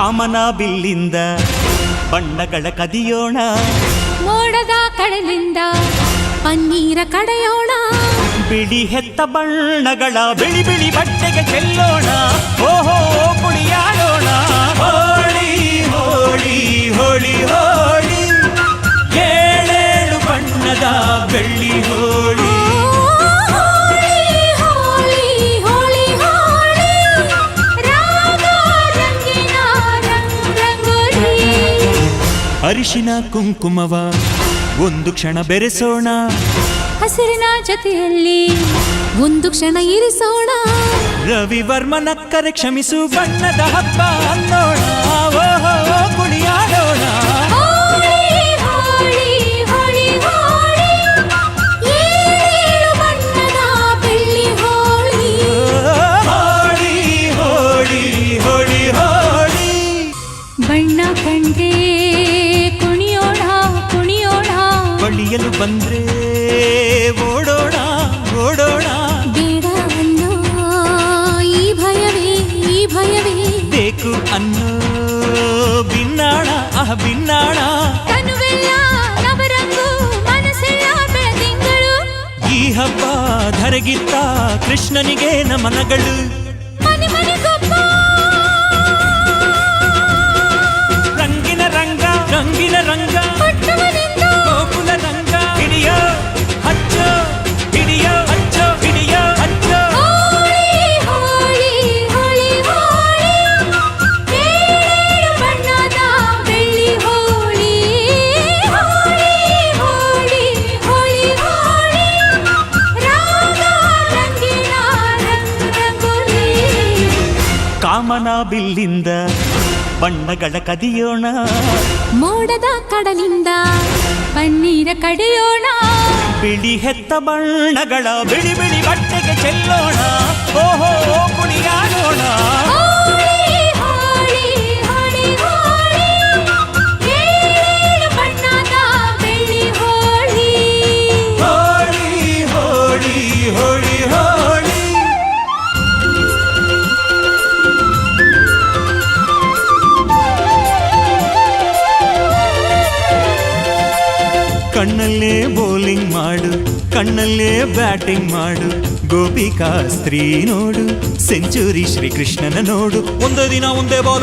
ಕಾಮನ ಬಿಲ್ಲಿಂದ ಬಣ್ಣಗಳ ಕದಿಯೋಣ, ಮೋಡದ ಕಡಲಿಂದ ಪನ್ನೀರ ಕಡೆಯೋಣ, ಬಿಳಿ ಹೆತ್ತ ಬಣ್ಣಗಳ ಬಿಳಿ ಬಿಳಿ ಬಟ್ಟೆಗೆ ಚೆಲ್ಲೋಣ, ಓಹೋ ಕುಣಿಯಾಡೋಣ. ಹೋಳಿ ಹೋಳಿ ಹೋಳಿ ಹೋಳಿ, ಏಳೇಳು ಬಣ್ಣದ ಬೆಳ್ಳಿ ಹೋಳಿ. ಅರಿಶಿನ ಕುಂಕುಮವ ಒಂದು ಕ್ಷಣ ಬೆರೆಸೋಣ, ಹಸಿರಿನ ಜೊತೆಯಲ್ಲಿ ಒಂದು ಕ್ಷಣ ಇರಿಸೋಣ, ರವಿವರ್ಮನ ಕರೆ ಕ್ಷಮಿಸು ಬಣ್ಣದ ಹಬ್ಬ ಅನ್ನೋಣ, ಓಹೋ ಕುಣಿಯಾಡೋಣ. ಬಣ್ಣ ಕಂಡೆ ಕುಣಿಯೋಣ ಕುಣಿಯೋಣ, ಬಳಿಯಲು ಬಂದ್ರೆ ಓಡೋಣ ಓಡೋಣ, ಬೇಡ ಅನ್ನೋ ಈ ಭಯವೇ ಬೇಕು ಅನ್ನೋ ಬಿನ್ನಾಣ ಬಿನ್ನಾಣ. ತನುವೆಲ್ಲ ನವರಂಗು ಮನಸ್ಸೆಲ್ಲ ಬೆಳದಿಂಗಳು, ಈ ಹಬ್ಬ ಧರೆಗಿತ್ತ ಕೃಷ್ಣನಿಗೆ ನಮನಗಳು. ಮನೆ ಮನೆಗೊಬ್ಬ ರಂಗಿನ ರಂಗ ರಂಗಿನ ರಂಗ, ಪಟ್ಟಣದಿಂದ ಗೋಕುಲ ರಂಗ, ಹಿಡಿಯೋ ಹಚ್ಚೋ ಹಿಡಿಯೋ ಹಚ್ಚೋ ಹಿಡಿಯೋ ಹಚ್ಚೋ. ಹೋಳಿ ಹೋಳಿ ಹೋಳಿ, ಏಳು ಬಣ್ಣದ ಬೆಳ್ಳಿ ಹೋಳಿ, ಹೋಳಿ ಹೋಳಿ ಹೋಳಿ ಹೋಳಿ, ರಾಗ ರಂಗಿನ ರಂಗೋಲಿ. ಕಾಮನ ಬಿಲ್ಲಿಂದ ಬಣ್ಣಗಳ ಕದಿಯೋಣ, ಮೋಡದ ಕಡಲಿಂದ ಪನ್ನೀರ ಕಡೆಯೋಣ, ಬಿಳಿ ಹೆತ್ತ ಬಣ್ಣಗಳ ಬಿಳಿ ಬಿಳಿ ಬಟ್ಟೆಗೆ ಚೆಲ್ಲೋಣ, ಓಹೋ ಕುಣಿಯಾಡೋಣ. ಹೋಳಿ ಹೋಳಿ ಹೋಳಿ ಹೋಳಿ, ಏಳು ಬಣ್ಣದ ಬೆಳ್ಳಿ ಹೋಳಿ. ಹೋಳಿ ಹೋಳಿ ಹೋಳಿ ಹೋಳಿ, ಕಣ್ಣಲ್ಲೇ ಬೌಲಿಂಗ್ ಮಾಡು, ಕಣ್ಣಲ್ಲೇ ಬ್ಯಾಟಿಂಗ್ ಮಾಡು, ಗೋಪಿಕಾ ಸ್ತ್ರೀ ನೋಡು, ಸೆಂಚುರಿ ಶ್ರೀಕೃಷ್ಣನ ನೋಡು, ಒಂದೇ ದಿನ ಒಂದೇ ಬಾಲು